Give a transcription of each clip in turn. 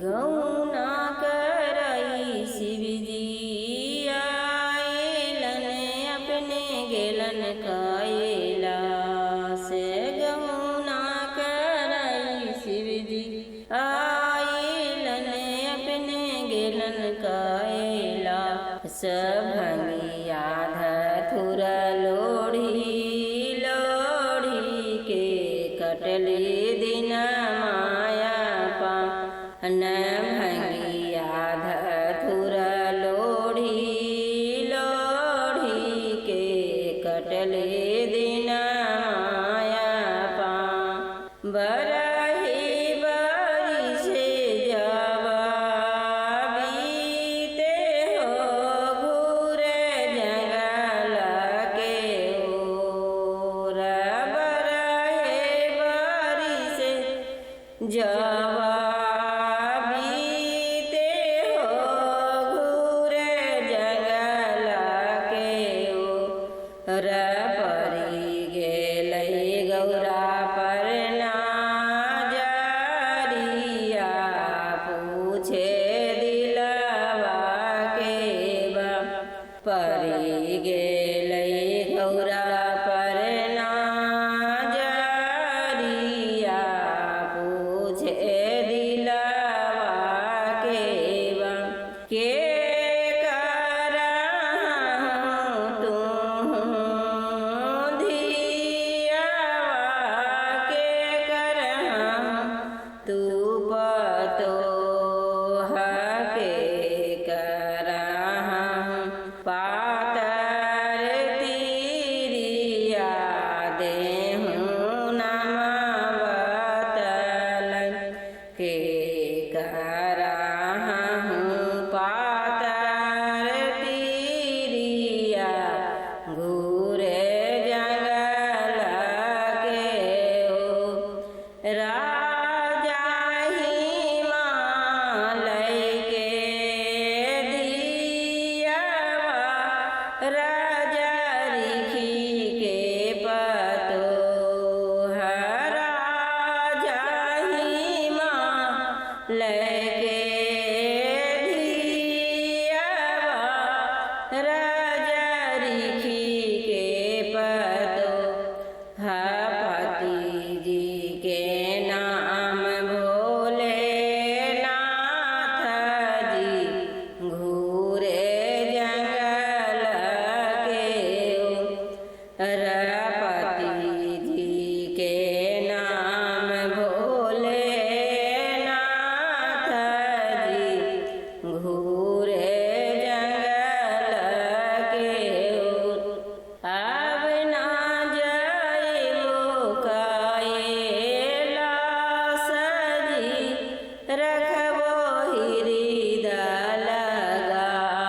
गौना करई शिवजी आएलन अपने गेलन कायला से। गौना करई शिवजी आएलन अपने गेलन कायला सभंगिया धथुर लोढ़ी लोढ़ी के कटली दिन माया पान भंगिया धथुर लोढ़ी लोढ़ी के कटली दिन माया पान। बरही बरी से जावा बीते हो घूरे जंगल के ओर। बरही बरी से जावा बीते हो घूरे जंगल के ओर। परी गेलई गौरा पर नाजरिया पूछे दिलवा के बा। परी गेलई गौरा पर नाजरिया पूछे दिलवा के बा। के तू पतो हके करहं पातर तीरिया देहूँ नमवतल के करहं पातर तीरिया घूरे जंगल के ओ। राजा हिमालय के दियावा राजा ऋषि के पतो राजा हिमालय के दियावा राजा ऋषि के पतो पति जी के नाम भोलेनाथ जी घूरे जंगल के ओर। पति जी के नाम भोलेनाथ जी घूरे जंगल के ओर। अब ना जाइबो कैलास जी रखबो हृदय लगाई।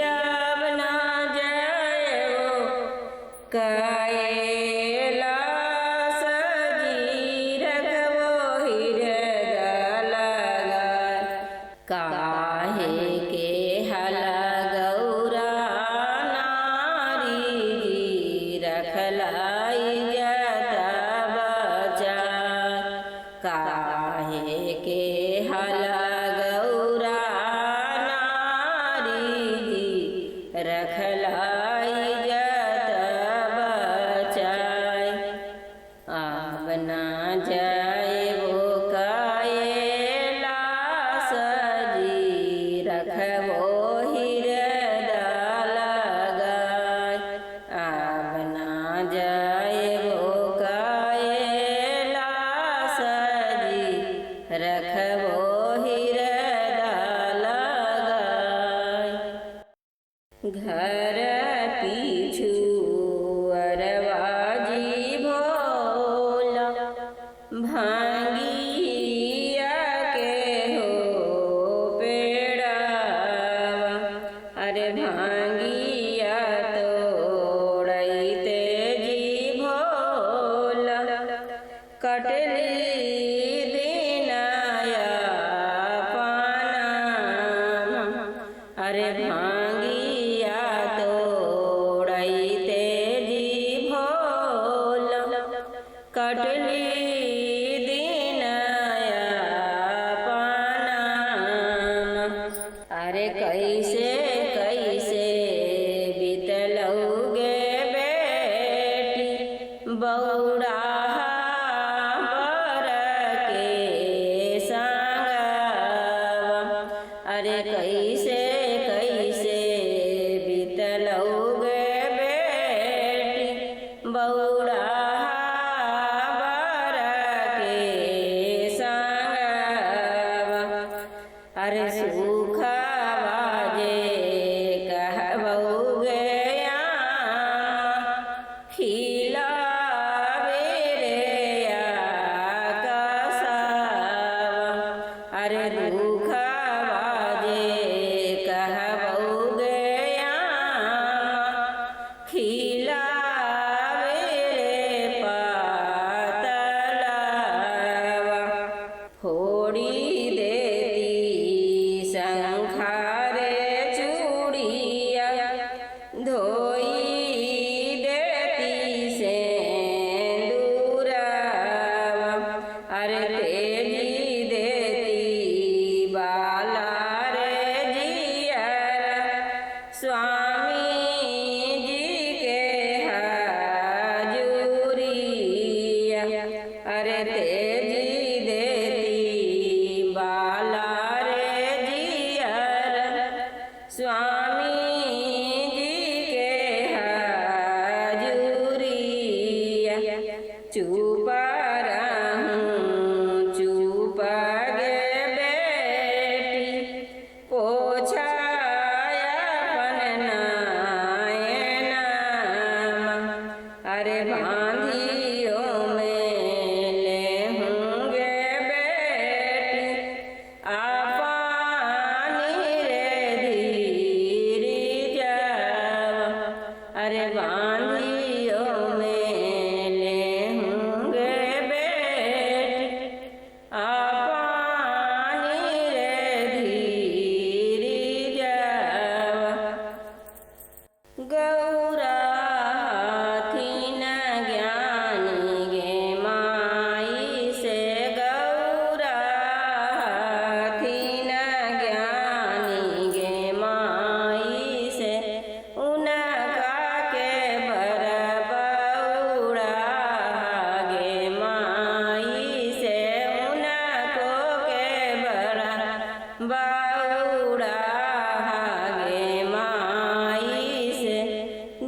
अब ना जाइबो कैलास जी रखबो हृदय लगाई। काहे के हल गौरा नारी जी रखलाई जत बचाई। काहे के हल गौरा नारी जी रखलाई जत बचाई। अब ना जाइबो कैलास जी रखबो हृदय लगाई। अब ना जाइबो कैलास जी रखबो हृदय लगाई। घर पीछू अरवाजी भोला भांगिया के हो पेड़ावा। अरे भांगिया तोड़ते जी भोला कटली दिनाया पाना। अरे भांगिया तोड़ते जी भोला कटली दिन आया अरे सूखा बाजे कहबौगे खिलावे रे आकाशवा अरे रूखा बाजे कहबौगे खिलावे रे पातलवा फोड़ी देती शंखारे चूड़िया धोई देती सेंदूरवा अरे तेजी देती बाला रे जियर स्वामी जी के हाजुरिया अरे तेजी देती बाला रे जियर स्वामी जी के हाजुरिया चुपा रहूं चुप गे बेटी पोछाया अपन नायनमा अरे बांधियो में ले होंगे बेटी आपानी रे धीरी जावा अरे बांधियो में ले होंगे बेटी आपानी रे धीरी जावा गौरा हाथी न ज्ञानी गे माई से गौरा हाथी न ज्ञानी गे माई से उनका के बरबौड़ा गे माई से उनको के बरबौड़ा गे माई से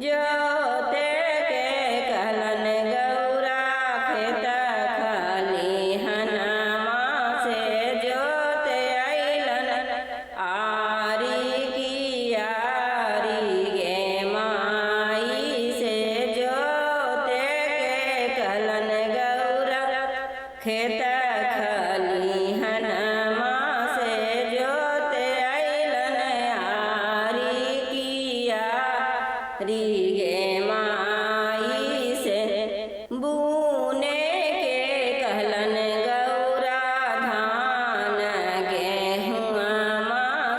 जोते के कहलन गौरा खेत खलिहनमा से जोते अइलन आरी की यारी गे माई से जोते के कहलन गौरा खेत खलिहनमा से जोते अइलन आरी की यारी गे माई से बूने के कहलन गौरा धान गेहुआ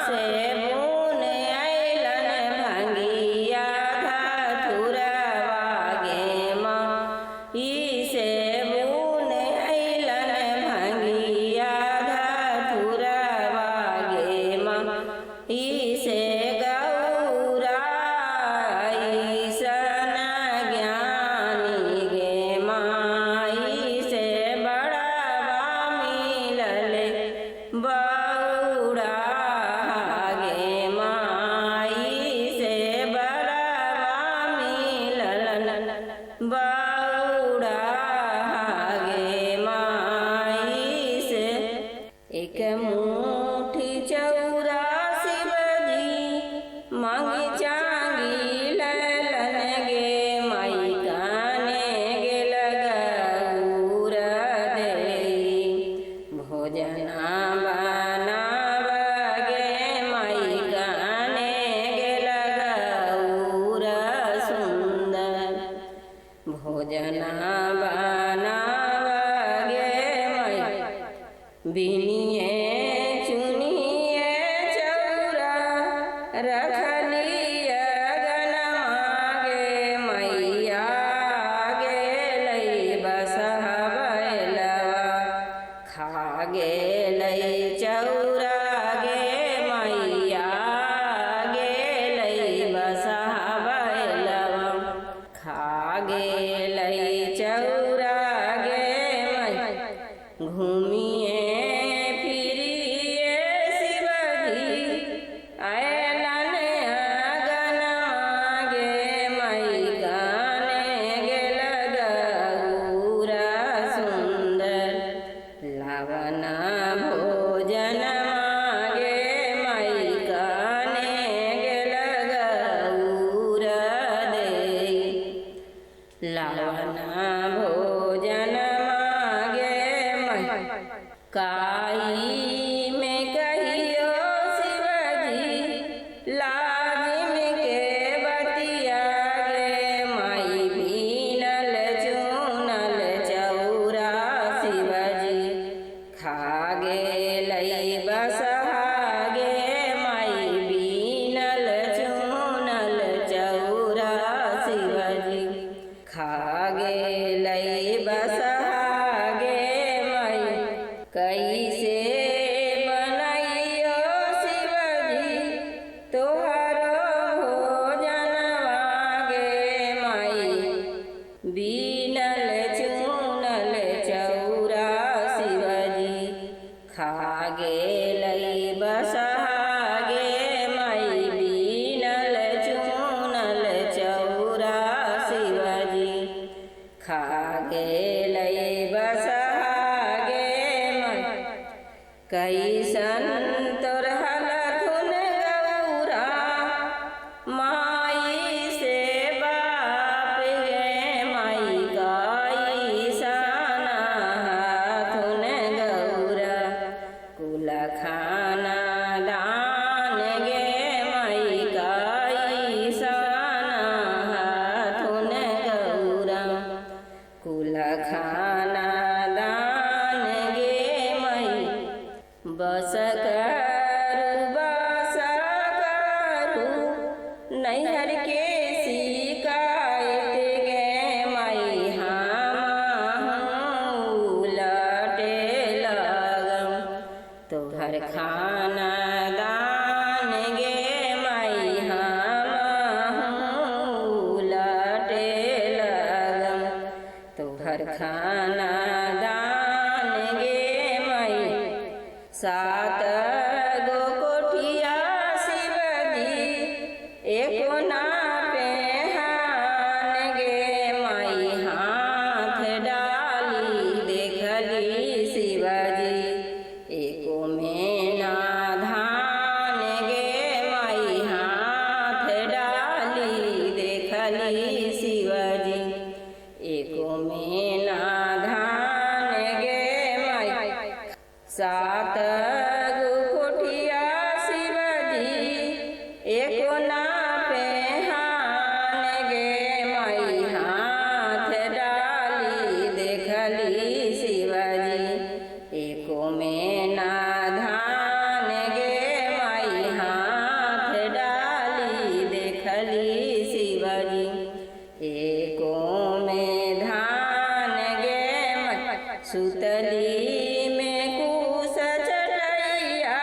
से बून अइलन भंगिया धथुरवा गे माई से बून अइलन भंगिया धथुरवा गे माई से गौरा ईसन ज्ञानी गे माई से बड़वा मिलल बौड़ा गे माई से बड़वा मिलल बौड़ा गे माई से एक मुट्ठी चौरा शिवजी मांगी चांगी ललन गे माई काने गे लगौर देई भोजना बनाव गे माई काने गे लगौर सुंदर भोजना बनाव गे माई बिनिए चुनिए चौरा रखलिय गनमा गे मैया गेलै बसहबैलवा खा गेलै चौरा गेलै बसहागे माई बीनल चूनल चौरा शिवजी खा गेलै बसहागे माई कैसन तोर हलथुन गौरा माई से बाप गे माई कैसन हथुन गौरा कुल खाना दान गे माई कैसन हथुन गौरा कुल खाना दान गे माई बस करू नैहर के शिकायत गे माई हम उलटे लगम तोहर खाना दान गे माई हम उलटे लगम तोहर खाना दान गे माई सात गो कोठिया शिवजी एको ना पेहान गे माई हाथ डाली देखली शिवजी एको में ना धान गे माई हाथ डाली देखली शिवजी एको में ना धान गे माई सात गो कोठिया शिवजी एको ना पेहान गे माई हाथ डाली देखली शिवजी एको में ना धान गे माई हाथ डाली देखली शिवजी एको में धान गे माई सुतली में कुश चटैया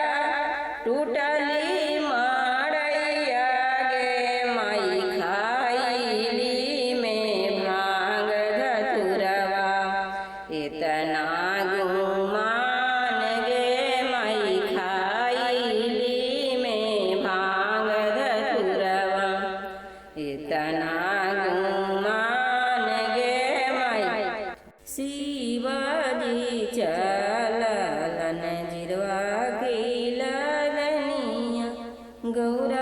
टूटली मड़ैया गे माई खाइली में भांग धतुरवा इतना गुमान गे माई खाइली में भांग धतुरवा इतना गुमान गे माई शिवजी चललन जिरवा की लगनिया गौरा